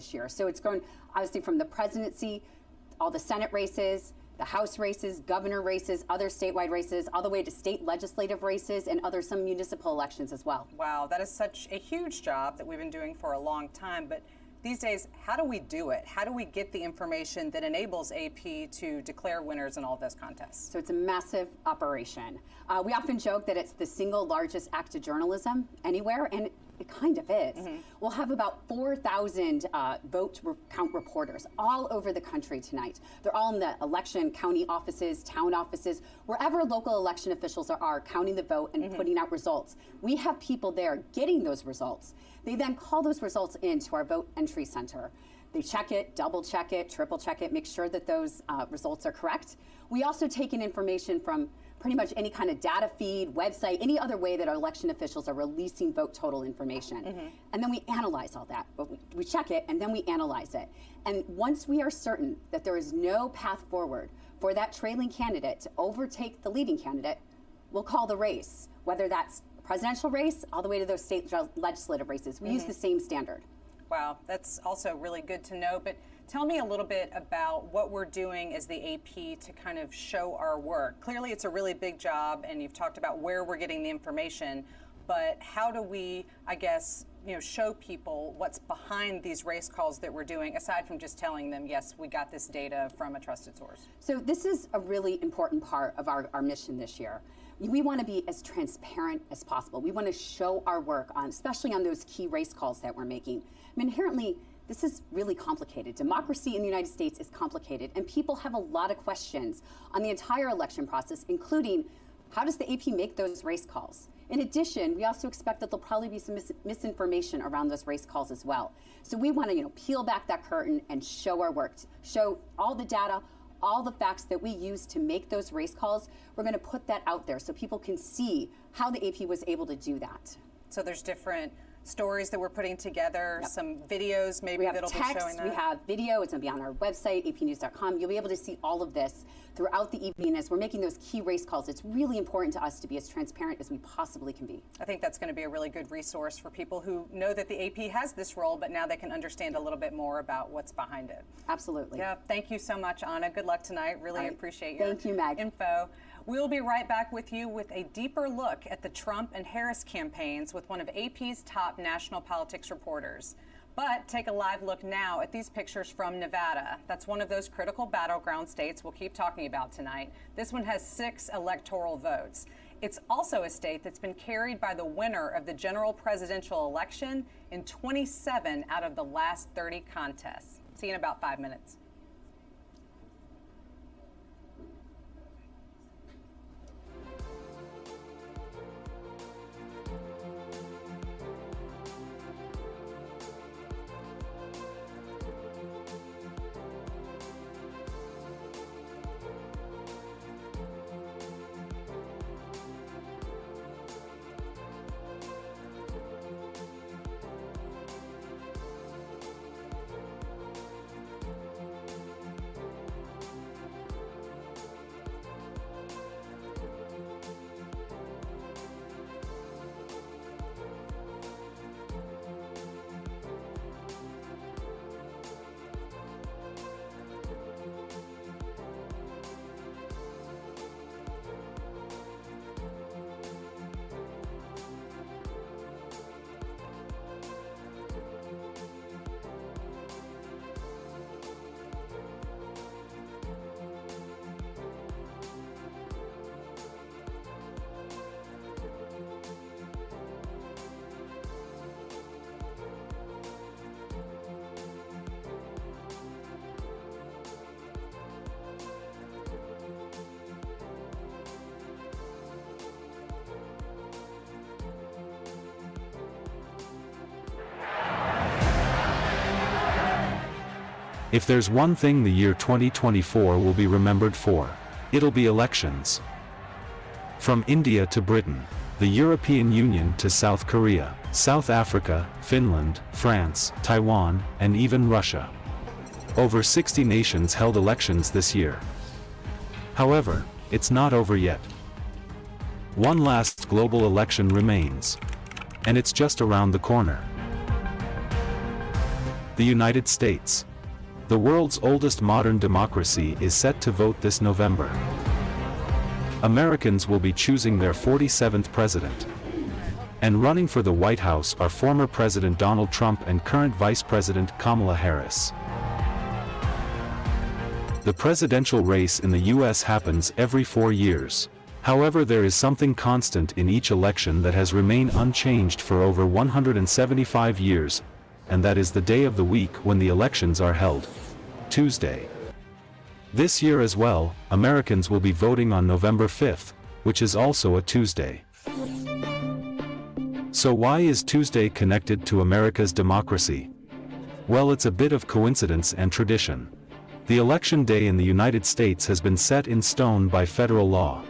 this year. So it's going obviously from the presidency, all the Senate races, the House races, governor races, other statewide races, all the way to state legislative races and some municipal elections as well. Wow, that is such a huge job that we've been doing for a long time. But these days, how do we do it? How do we get the information that enables AP to declare winners in all of those contests? So it's a massive operation. We often joke that it's the single largest act of journalism anywhere, and it kind of is. We'll have about 4,000 vote count reporters all over the country tonight. They're all in the election county offices, town offices, wherever local election officials are counting the vote and putting out results. We have people there getting those results. They then call those results into our vote entry center. They check it, double check it, triple check it, make sure that those results are correct. We also take in information from pretty much any kind of data feed, website, any other way that our election officials are releasing vote total information. And then we analyze all that. But we check it and then we analyze it. And once we are certain that there is no path forward for that trailing candidate to overtake the leading candidate, we'll call the race, whether that's a presidential race all the way to those state legislative races. We use the same standard. Wow, that's also really good to know. But tell me a little bit about what we're doing as the AP to kind of show our work. Clearly, it's a really big job, and you've talked about where we're getting the information. But how do we, I guess, show people what's behind these race calls that we're doing, aside from just telling them, yes, we got this data from a trusted source? So this is a really important part of our mission this year. We want to be as transparent as possible. We want to show our work on, especially on those key race calls that we're making. I mean, inherently, this is really complicated. Democracy in the United States is complicated, and people have a lot of questions on the entire election process, including how does the AP make those race calls? In addition, we also expect that there'll probably be some misinformation around those race calls as well. So we want to, peel back that curtain and show our work, show all the data, all the facts that we use to make those race calls. We're going to put that out there so people can see how the AP was able to do that. So there's different stories that we're putting together, some videos maybe that'll be showing that. We have video. It's going to be on our website, apnews.com. You'll be able to see all of this throughout the evening as we're making those key race calls. It's really important to us to be as transparent as we possibly can be. I think that's going to be a really good resource for people who know that the AP has this role, but now they can understand a little bit more about what's behind it. Absolutely. Yeah. Thank you so much, Anna. Good luck tonight. Really appreciate your Thank you, Meg. info. We'll be right back with you with a deeper look at the Trump and Harris campaigns with one of AP's top national politics reporters. But take a live look now at these pictures from Nevada. That's one of those critical battleground states we'll keep talking about tonight. This one has 6 electoral votes. It's also a state that's been carried by the winner of the general presidential election in 27 out of the last 30 contests. See you in about 5 minutes. If there's one thing the year 2024 will be remembered for, it'll be elections. From India to Britain, the European Union to South Korea, South Africa, Finland, France, Taiwan, and even Russia. Over 60 nations held elections this year. However, it's not over yet. One last global election remains. And it's just around the corner. The United States. The world's oldest modern democracy is set to vote this November. Americans will be choosing their 47th president. And running for the White House are former President Donald Trump and current Vice President Kamala Harris. The presidential race in the U.S. happens every 4 years. However, there is something constant in each election that has remained unchanged for over 175 years, and that is the day of the week when the elections are held: Tuesday. This year as well, Americans will be voting on November 5th, which is also a Tuesday. So why is Tuesday connected to America's democracy? Well, it's a bit of coincidence and tradition. The election day in the United States has been set in stone by federal law.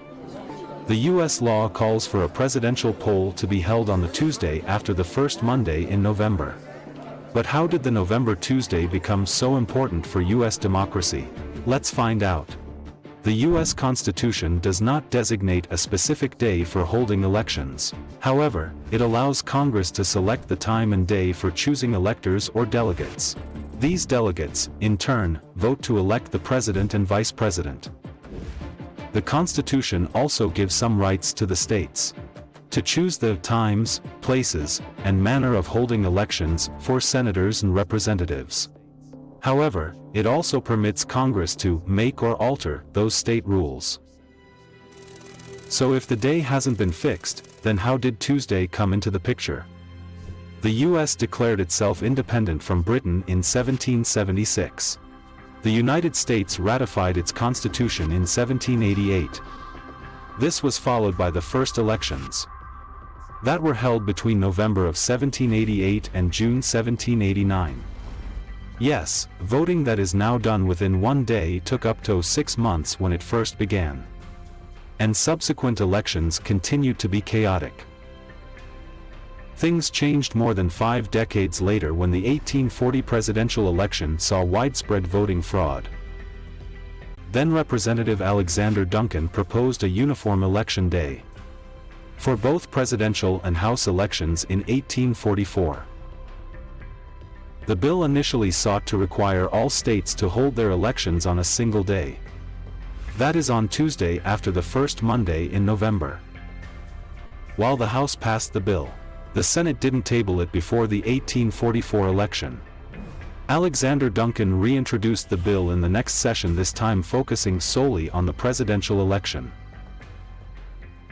The U.S. law calls for a presidential poll to be held on the Tuesday after the first Monday in November. But how did the November Tuesday become so important for U.S. democracy? Let's find out. The U.S. Constitution does not designate a specific day for holding elections. However, it allows Congress to select the time and day for choosing electors or delegates. These delegates, in turn, vote to elect the president and vice president. The Constitution also gives some rights to the states to choose the times, places, and manner of holding elections for senators and representatives. However, it also permits Congress to make or alter those state rules. So if the day hasn't been fixed, then how did Tuesday come into the picture? The U.S. declared itself independent from Britain in 1776. The United States ratified its Constitution in 1788. This was followed by the first elections that were held between November of 1788 and June 1789. Yes, voting that is now done within one day took up to 6 months when it first began. And subsequent elections continued to be chaotic. Things changed more than 5 decades later when the 1840 presidential election saw widespread voting fraud. Then Representative Alexander Duncan proposed a uniform election day for both presidential and House elections in 1844. The bill initially sought to require all states to hold their elections on a single day. That is on Tuesday after the first Monday in November. While the House passed the bill, the Senate didn't table it before the 1844 election. Alexander Duncan reintroduced the bill in the next session, this time focusing solely on the presidential election.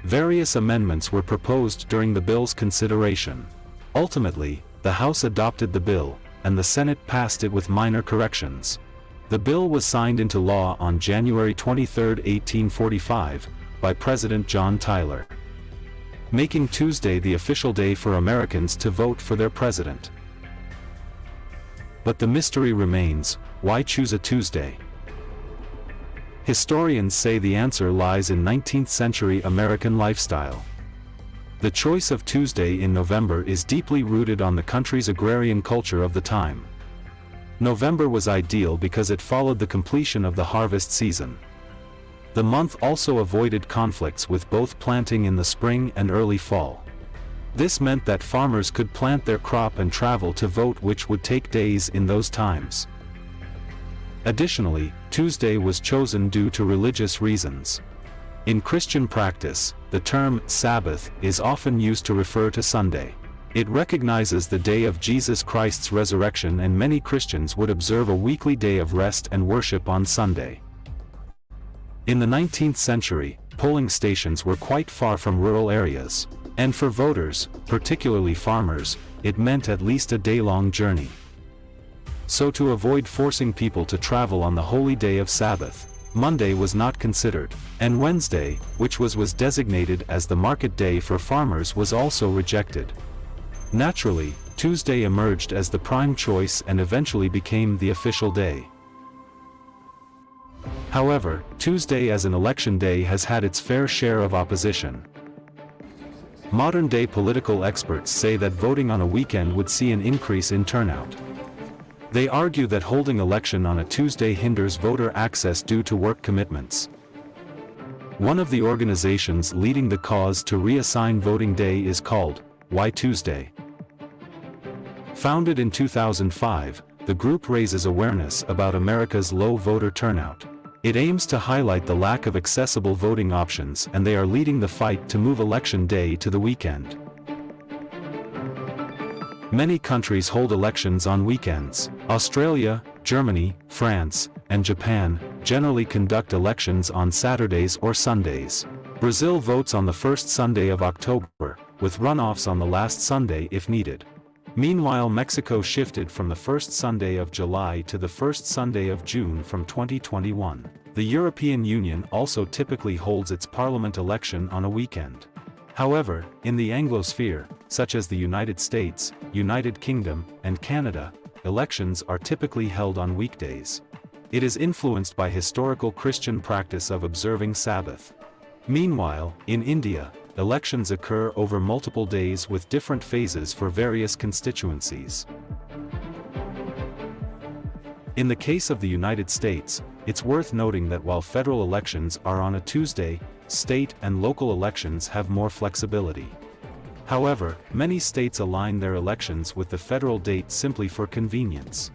Various amendments were proposed during the bill's consideration. Ultimately, the House adopted the bill, and the Senate passed it with minor corrections. The bill was signed into law on January 23, 1845, by President John Tyler, making Tuesday the official day for Americans to vote for their president. But the mystery remains: why choose a Tuesday? Historians say the answer lies in 19th-century American lifestyle. The choice of Tuesday in November is deeply rooted on the country's agrarian culture of the time. November was ideal because it followed the completion of the harvest season. The month also avoided conflicts with both planting in the spring and early fall. This meant that farmers could plant their crop and travel to vote, which would take days in those times. Additionally, Tuesday was chosen due to religious reasons. In Christian practice, the term Sabbath is often used to refer to Sunday. It recognizes the day of Jesus Christ's resurrection, and many Christians would observe a weekly day of rest and worship on Sunday. In the 19th century, polling stations were quite far from rural areas, and for voters, particularly farmers, it meant at least a day-long journey. So to avoid forcing people to travel on the holy day of Sabbath, Monday was not considered, and Wednesday, which was designated as the market day for farmers, was also rejected. Naturally, Tuesday emerged as the prime choice and eventually became the official day. However, Tuesday as an election day has had its fair share of opposition. Modern-day political experts say that voting on a weekend would see an increase in turnout. They argue that holding election on a Tuesday hinders voter access due to work commitments. One of the organizations leading the cause to reassign voting day is called Why Tuesday. Founded in 2005, the group raises awareness about America's low voter turnout. It aims to highlight the lack of accessible voting options, and they are leading the fight to move Election Day to the weekend. Many countries hold elections on weekends. Australia, Germany, France, and Japan generally conduct elections on Saturdays or Sundays. Brazil votes on the first Sunday of October, with runoffs on the last Sunday if needed. Meanwhile, Mexico shifted from the first Sunday of July to the first Sunday of June from 2021. The European Union also typically holds its parliament election on a weekend. However, in the Anglosphere, such as the United States, United Kingdom, and Canada, elections are typically held on weekdays. It is influenced by historical Christian practice of observing Sabbath. Meanwhile, in India, elections occur over multiple days with different phases for various constituencies. In the case of the United States, it's worth noting that while federal elections are on a Tuesday, state and local elections have more flexibility. However, many states align their elections with the federal date simply for convenience.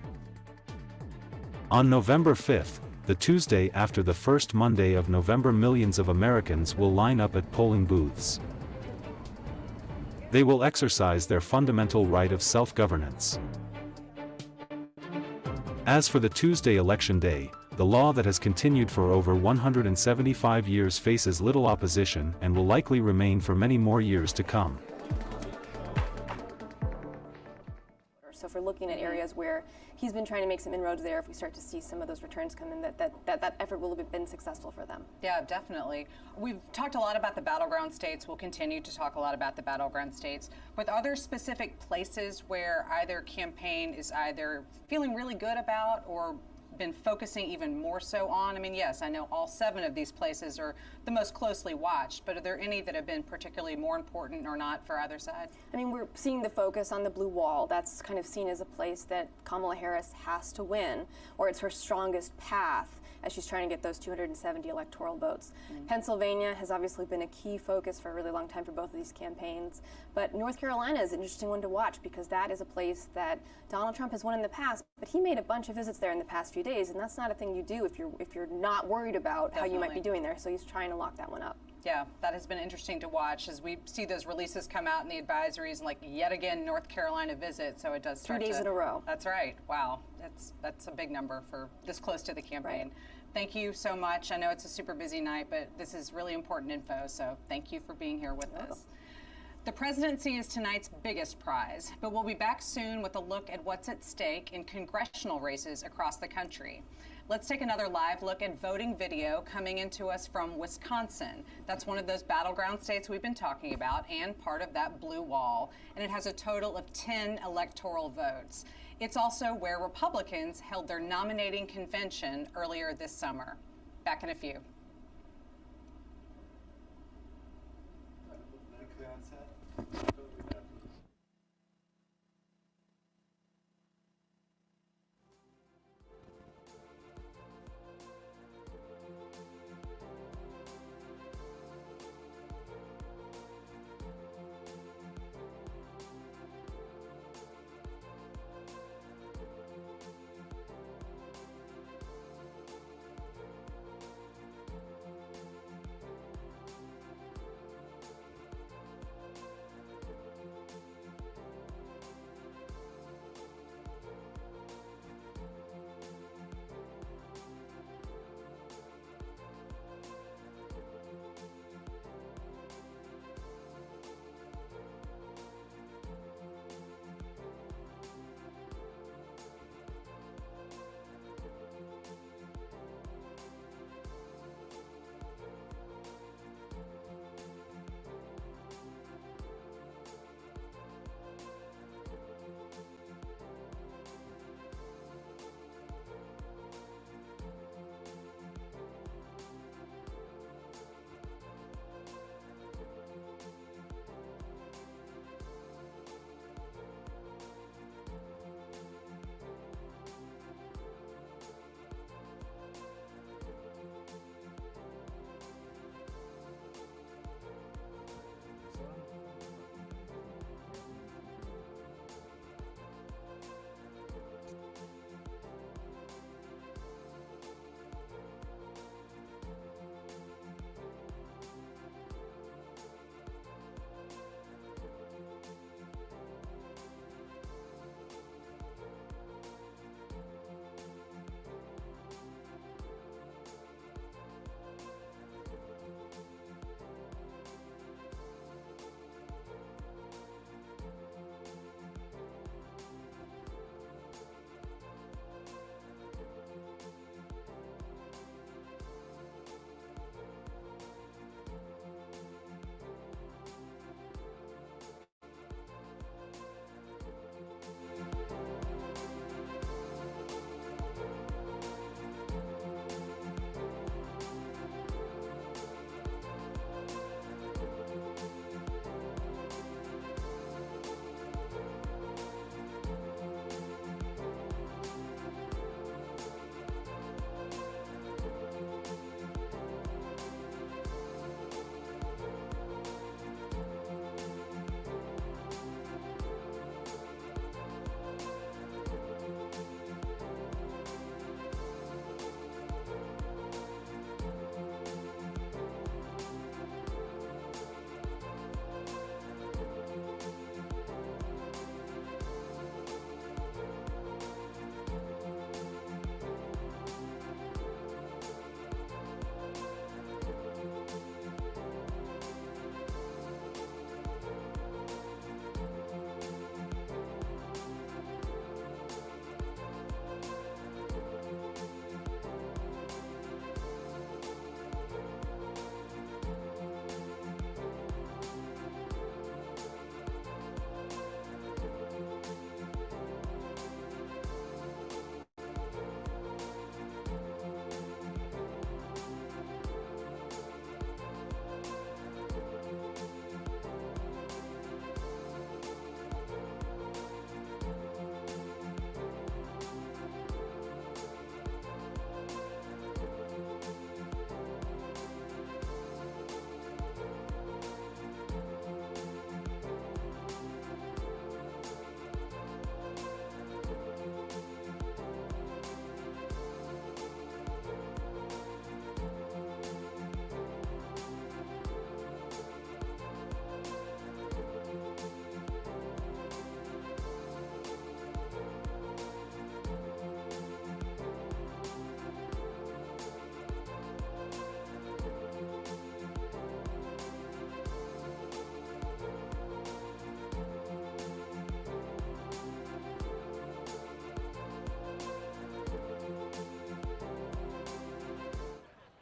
On November 5th, the Tuesday after the first Monday of November, millions of Americans will line up at polling booths. They will exercise their fundamental right of self-governance. As for the Tuesday Election Day, the law that has continued for over 175 years faces little opposition and will likely remain for many more years to come. So if we're looking at areas where he's been trying to make some inroads there, if we start to see some of those returns come in, that effort will have been successful for them. Yeah, definitely. We've talked a lot about the battleground states. We'll continue to talk a lot about the battleground states. But are there specific places where either campaign is either feeling really good about or been focusing even more so on? I mean, yes, I know all 7 of these places are the most closely watched, but are there any that have been particularly more important or not for either side? I mean, we're seeing the focus on the blue wall. That's kind of seen as a place that Kamala Harris has to win, or it's her strongest path as she's trying to get those 270 electoral votes. Pennsylvania has obviously been a key focus for a really long time for both of these campaigns, but North Carolina is an interesting one to watch because that is a place that Donald Trump has won in the past, but he made a bunch of visits there in the past few days, and that's not a thing you do if you're not worried about how you might be doing there, so he's trying to lock that one up. Yeah, that has been interesting to watch as we see those releases come out in the advisories, and like yet again North Carolina visit. So it does start 3 days in a row. That's right. Wow, that's a big number for this close to the campaign. Right. Thank you so much. I know it's a super busy night, but this is really important info. So thank you for being here with us. The presidency is tonight's biggest prize, but we'll be back soon with a look at what's at stake in congressional races across the country. Let's take another live look at voting video coming into us from Wisconsin. That's one of those battleground states we've been talking about and part of that blue wall. And it has a total of 10 electoral votes. It's also where Republicans held their nominating convention earlier this summer. Back in a few.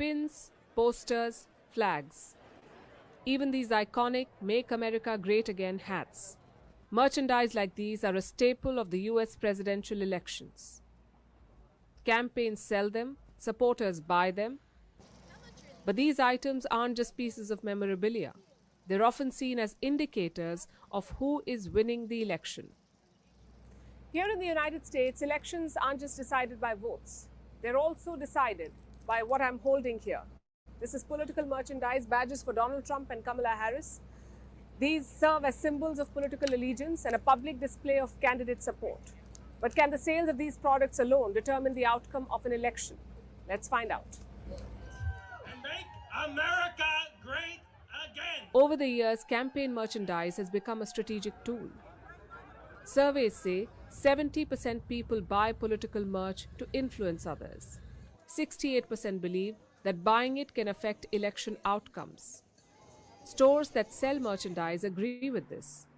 pins, posters, flags. Even these iconic Make America Great Again hats. Merchandise like these are a staple of the US presidential elections. Campaigns sell them, supporters buy them. But these items aren't just pieces of memorabilia. They're often seen as indicators of who is winning the election. Here in the United States, elections aren't just decided by votes. They're also decided by what I'm holding here. This is political merchandise, badges for Donald Trump and Kamala Harris. These serve as symbols of political allegiance and a public display of candidate support. But can the sales of these products alone determine the outcome of an election? Let's find out. And make America great again. Over the years, campaign merchandise has become a strategic tool. Surveys say 70% people buy political merch to influence others. 68% believe that buying it can affect election outcomes. Stores that sell merchandise agree with this.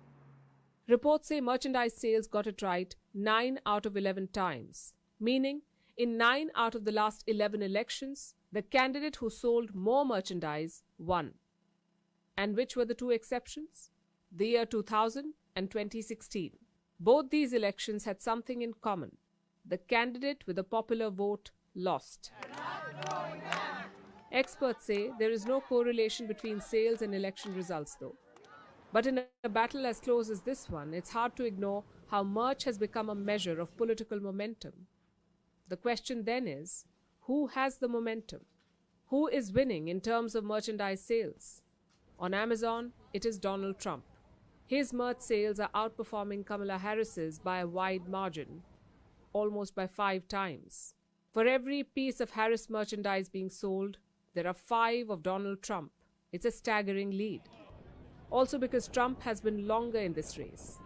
Reports say merchandise sales got it right 9 out of 11 times, meaning in 9 out of the last 11 elections, the candidate who sold more merchandise won. And which were the two exceptions? The year 2000 and 2016. Both these elections had something in common. The candidate with a popular vote lost. Experts say there is no correlation between sales and election results, though. But in a battle as close as this one, it's hard to ignore how merch has become a measure of political momentum. The question then is, who has the momentum? Who is winning in terms of merchandise sales? On Amazon, it is Donald Trump. His merch sales are outperforming Kamala Harris's by a wide margin, almost by 5 times. For every piece of Harris merchandise being sold, there are 5 of Donald Trump. It's a staggering lead. Also because Trump has been longer in this race.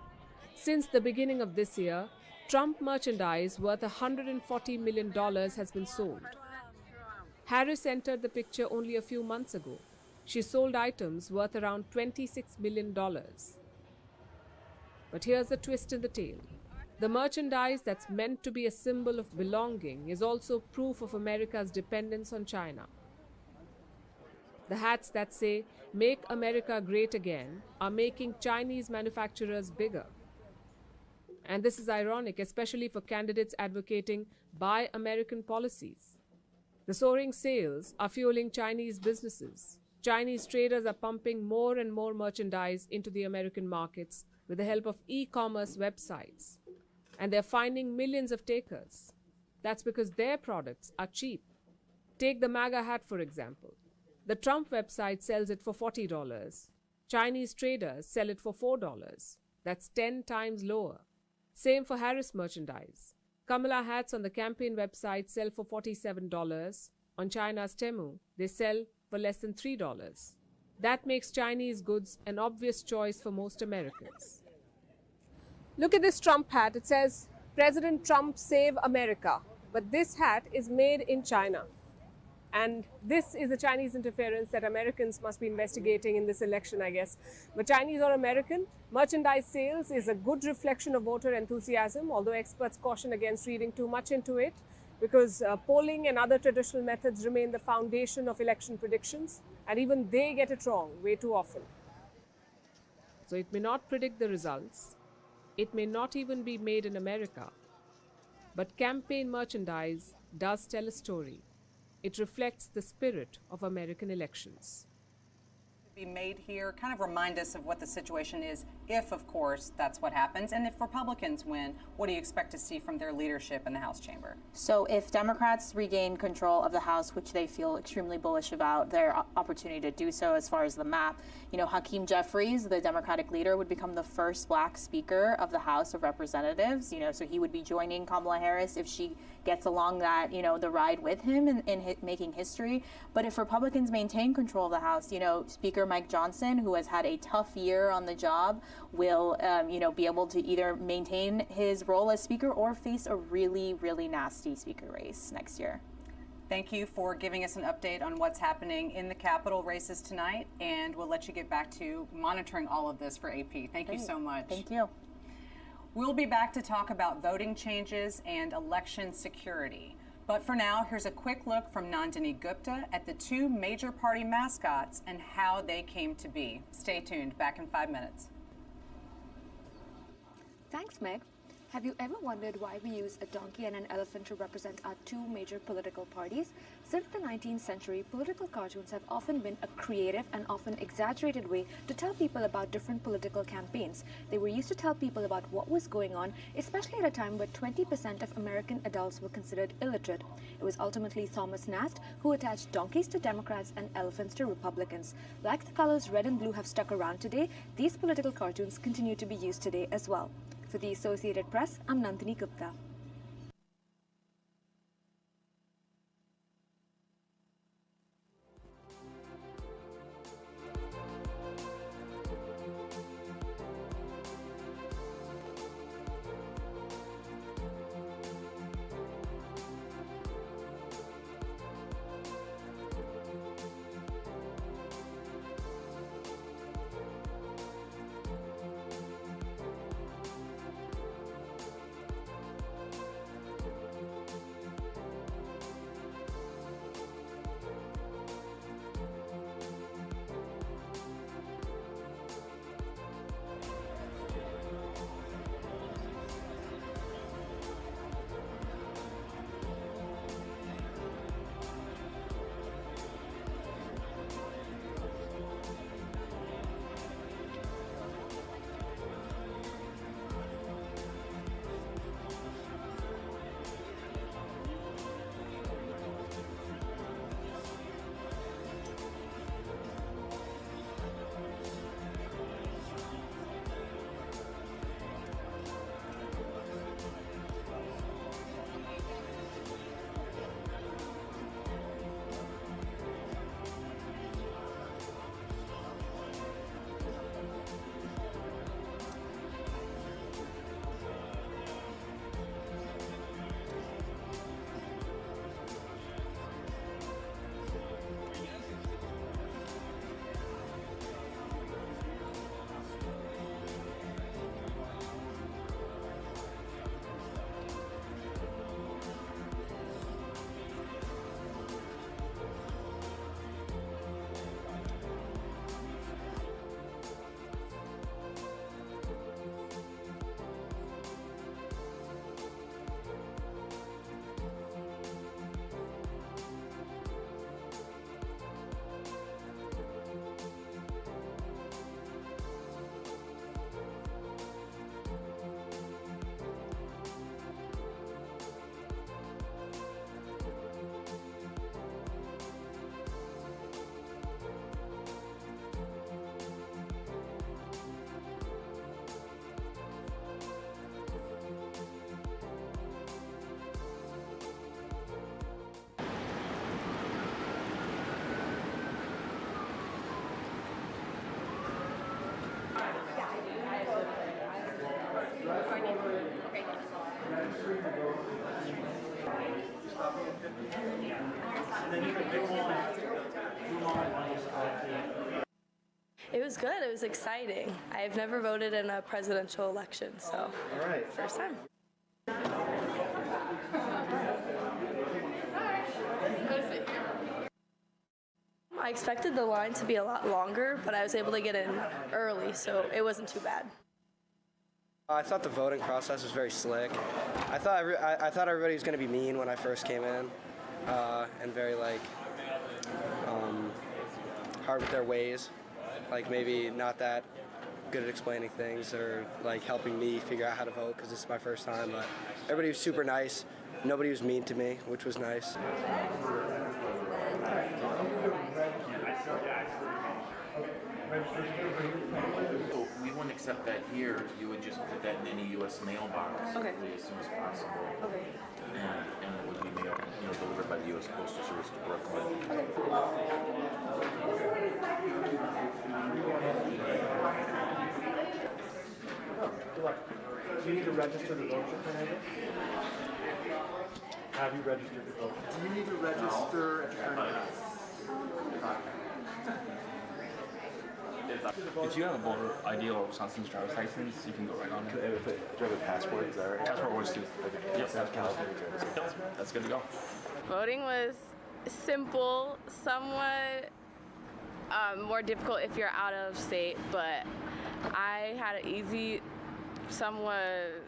Since the beginning of this year, Trump merchandise worth $140 million has been sold. Harris entered the picture only a few months ago. She sold items worth around $26 million. But here's a twist in the tale. The merchandise that's meant to be a symbol of belonging is also proof of America's dependence on China. The hats that say, "Make America Great Again," are making Chinese manufacturers bigger. And this is ironic, especially for candidates advocating Buy American policies. The soaring sales are fueling Chinese businesses. Chinese traders are pumping more and more merchandise into the American markets with the help of e-commerce websites. And they're finding millions of takers. That's because their products are cheap. Take the MAGA hat, for example. The Trump website sells it for $40. Chinese traders sell it for $4. That's 10 times lower. Same for Harris merchandise. Kamala hats on the campaign website sell for $47. On China's Temu, they sell for less than $3. That makes Chinese goods an obvious choice for most Americans. Look at this Trump hat. It says, "President Trump Save America." But this hat is made in China. And this is the Chinese interference that Americans must be investigating in this election, I guess. But Chinese or American, merchandise sales is a good reflection of voter enthusiasm, although experts caution against reading too much into it, because polling and other traditional methods remain the foundation of election predictions, and even they get it wrong way too often. So it may not predict the results. It may not even be made in America. But campaign merchandise does tell a story. It reflects the spirit of American elections. Be made here, kind of remind us of what the situation is if, of course, that's what happens. And if Republicans win, what do you expect to see from their leadership in the House chamber? So if Democrats regain control of the House, which they feel extremely bullish about their opportunity to do so as far as the map, you know, Hakeem Jeffries, the Democratic leader, would become the first black speaker of the House of Representatives. You know, so he would be joining Kamala Harris if she gets along that, you know, the ride with him in making history. But if Republicans maintain control of the House, you know, Speaker Mike Johnson, who has had a tough year on the job, will, you know, be able to either maintain his role as Speaker or face a really, really nasty Speaker race next year. Thank you for giving us an update on what's happening in the Capitol races tonight, and we'll let you get back to monitoring all of this for AP. Thank you so much. Thank you. We'll be back to talk about voting changes and election security. But for now, here's a quick look from Nandini Gupta at the two major party mascots and how they came to be. Stay tuned. Back in 5 minutes. Thanks, Meg. Have you ever wondered why we use a donkey and an elephant to represent our two major political parties? Since the 19th century, political cartoons have often been a creative and often exaggerated way to tell people about different political campaigns. They were used to tell people about what was going on, especially at a time where 20% of American adults were considered illiterate. It was ultimately Thomas Nast who attached donkeys to Democrats and elephants to Republicans. Like the colors red and blue have stuck around today, these political cartoons continue to be used today as well. For the Associated Press, I'm Nandini Gupta. It was good. It was exciting. I've never voted in a presidential election, so first time. I expected the line to be a lot longer, but I was able to get in early, so it wasn't too bad. I thought the voting process was very slick. I thought everybody was going to be mean when I first came in, and very hard with their ways, like maybe not that good at explaining things or like helping me figure out how to vote because this is my first time. But everybody was super nice. Nobody was mean to me, which was nice. So we wouldn't accept that here. You would just put that in any U.S. mailbox as soon as possible. Okay. And it would be mailed, delivered by the U.S. Postal Service to Brooklyn. Do you need to register to vote, Fernando? Have you registered to vote? Do you need to register at the If you have a voter ID or Wisconsin's driver's license, you can go right on it. Do you have a passport? Is that right? Passport works too. Yep, that's good to go. Voting was simple, somewhat more difficult if you're out of state, but I had an easy, somewhat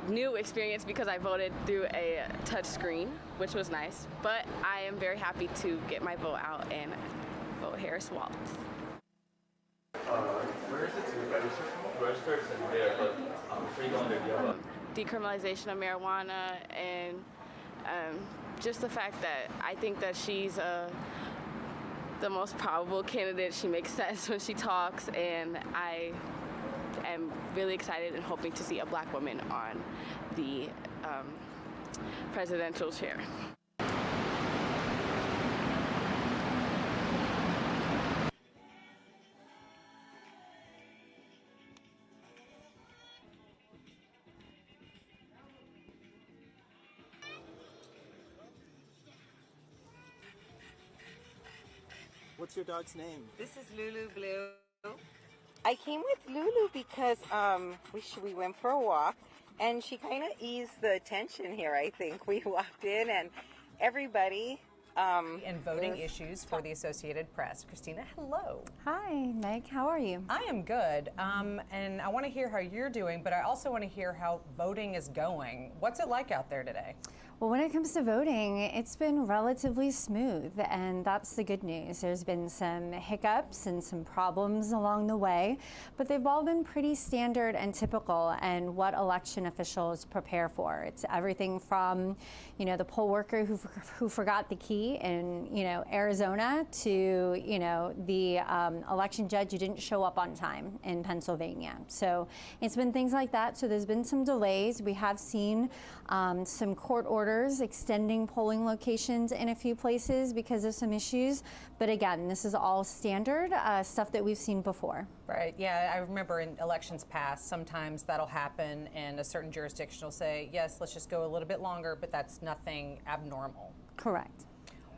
new experience because I voted through a touch screen, which was nice. But I am very happy to get my vote out and vote Harris Walz. Where is it to register? Register is in there, but where you going there? Do you have Decriminalization of marijuana and just the fact that I think that she's the most probable candidate. She makes sense when she talks, and I am really excited and hoping to see a black woman on the presidential chair. What's your dog's name? This is Lulu Blue. I came with Lulu because we went for a walk, and she kind of eased the tension here, I think. We walked in, and everybody... and voting issues for the Associated Press. Christina, hello. Hi, Meg. How are you? I am good, and I want to hear how you're doing, but I also want to hear how voting is going. What's it like out there today? Well, when it comes to voting, it's been relatively smooth, and that's the good news. There's been some hiccups and some problems along the way, but they've all been pretty standard and typical and what election officials prepare for. It's everything from, the poll worker who forgot the key in, Arizona to, the election judge who didn't show up on time in Pennsylvania. So it's been things like that. So there's been some delays. We have seen some court orders extending polling locations in a few places because of some issues. But again, this is all standard stuff that we've seen before. Right. Yeah, I remember in elections past, sometimes that'll happen and a certain jurisdiction will say, yes, let's just go a little bit longer, but that's nothing abnormal. Correct.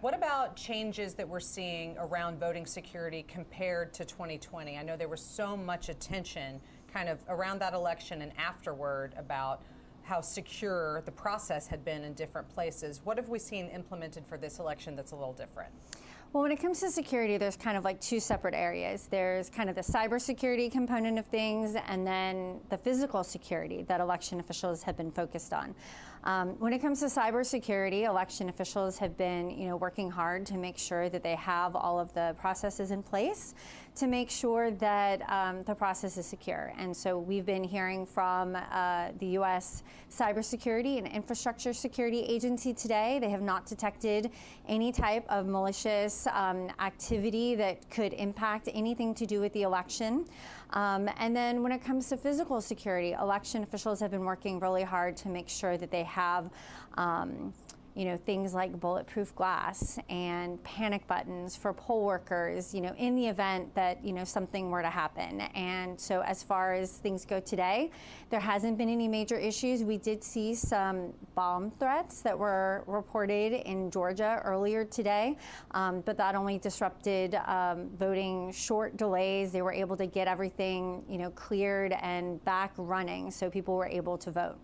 What about changes that we're seeing around voting security compared to 2020? I know there was so much attention kind of around that election and afterward about how secure the process had been in different places. What have we seen implemented for this election that's a little different? Well, when it comes to security, there's kind of like two separate areas. There's kind of the cybersecurity component of things, and then the physical security that election officials have been focused on. When it comes to cybersecurity, election officials have been, working hard to make sure that they have all of the processes in place to make sure that the process is secure. And so we've been hearing from the U.S. Cybersecurity and Infrastructure Security Agency today. They have not detected any type of malicious activity that could impact anything to do with the election. And then when it comes to physical security, election officials have been working really hard to make sure that they have things like bulletproof glass and panic buttons for poll workers, in the event that, something were to happen. And so as far as things go today, there hasn't been any major issues. We did see some bomb threats that were reported in Georgia earlier today, but that only disrupted voting short delays. They were able to get everything, cleared and back running so people were able to vote.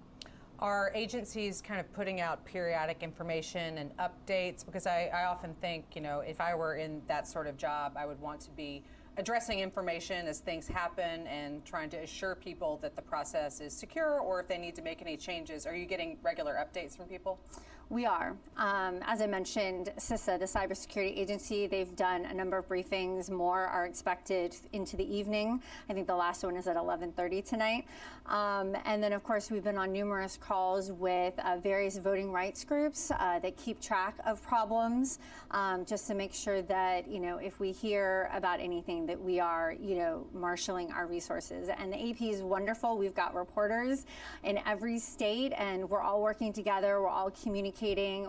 Are agencies kind of putting out periodic information and updates? Because I often think, if I were in that sort of job, I would want to be addressing information as things happen and trying to assure people that the process is secure, or if they need to make any changes. Are you getting regular updates from people? We are. As I mentioned, CISA, the cybersecurity agency, they've done a number of briefings. More are expected into the evening. I think the last one is at 11:30 tonight. And then, of course, we've been on numerous calls with various voting rights groups that keep track of problems, just to make sure that, if we hear about anything, that we are, marshaling our resources. And the AP is wonderful. We've got reporters in every state, and we're all working together. We're all communicating.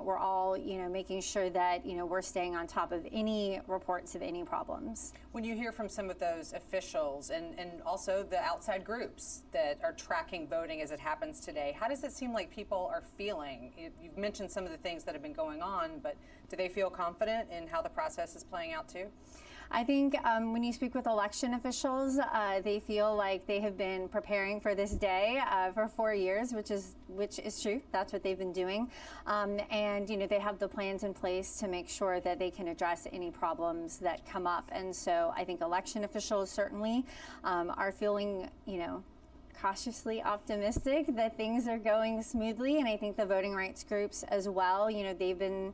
We're all, making sure that, we're staying on top of any reports of any problems. When you hear from some of those officials and also the outside groups that are tracking voting as it happens today, how does it seem like people are feeling? You've mentioned some of the things that have been going on, but do they feel confident in how the process is playing out too? I think when you speak with election officials, they feel like they have been preparing for this day for 4 years, which is true. That's what they've been doing, and they have the plans in place to make sure that they can address any problems that come up. And so I think election officials certainly are feeling, cautiously optimistic that things are going smoothly, and I think the voting rights groups as well, they've been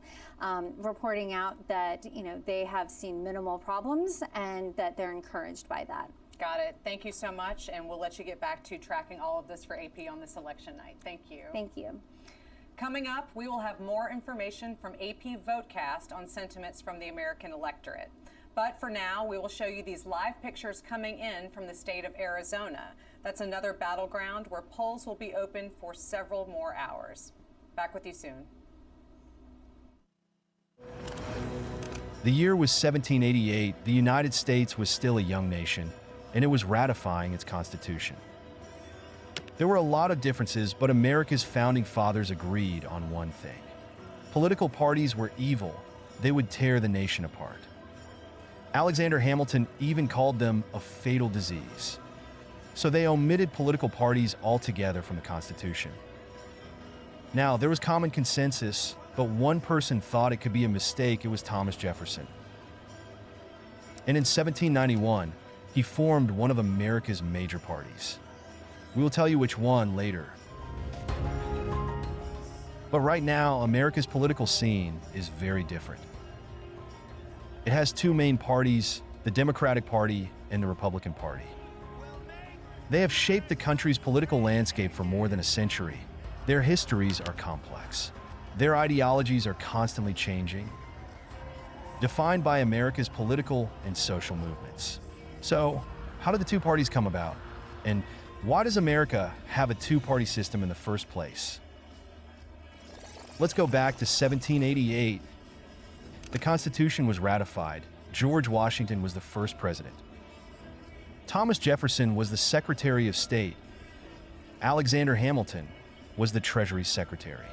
reporting out that, they have seen minimal problems and that they're encouraged by that. Got it. Thank you so much, and we'll let you get back to tracking all of this for AP on this election night. Thank you. Thank you. Coming up, we will have more information from AP Votecast on sentiments from the American electorate. But for now, we will show you these live pictures coming in from the state of Arizona. That's another battleground where polls will be open for several more hours. Back with you soon. The year was 1788. The United States was still a young nation, and it was ratifying its Constitution. There were a lot of differences, but America's founding fathers agreed on one thing. Political parties were evil. They would tear the nation apart. Alexander Hamilton even called them a fatal disease. So they omitted political parties altogether from the Constitution. Now, there was common consensus, but one person thought it could be a mistake. It was Thomas Jefferson. And in 1791, he formed one of America's major parties. We will tell you which one later. But right now, America's political scene is very different. It has two main parties, the Democratic Party and the Republican Party. They have shaped the country's political landscape for more than a century. Their histories are complex. Their ideologies are constantly changing, defined by America's political and social movements. So, how did the two parties come about? And why does America have a two-party system in the first place? Let's go back to 1788. The Constitution was ratified. George Washington was the first president. Thomas Jefferson was the Secretary of State. Alexander Hamilton was the Treasury Secretary.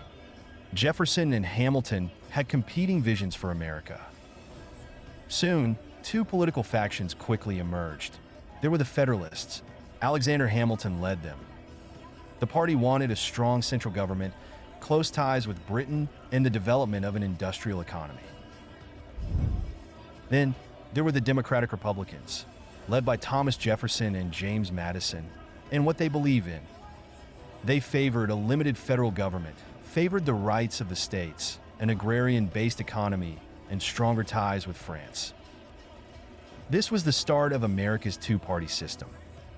Jefferson and Hamilton had competing visions for America. Soon, two political factions quickly emerged. There were the Federalists. Alexander Hamilton led them. The party wanted a strong central government, close ties with Britain, and the development of an industrial economy. Then, there were the Democratic Republicans, led by Thomas Jefferson and James Madison, and what they believe in. They favored a limited federal government, favored the rights of the states, an agrarian-based economy, and stronger ties with France. This was the start of America's two-party system.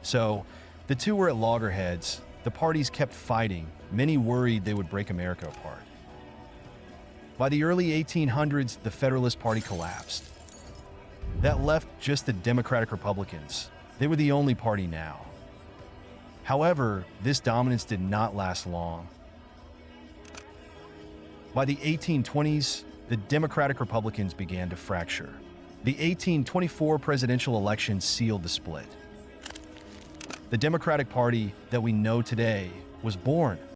So, the two were at loggerheads. The parties kept fighting. Many worried they would break America apart. By the early 1800s, the Federalist Party collapsed. That left just the Democratic Republicans. They were the only party now. However, this dominance did not last long. By the 1820s, the Democratic Republicans began to fracture. The 1824 presidential election sealed the split. The Democratic Party that we know today was born.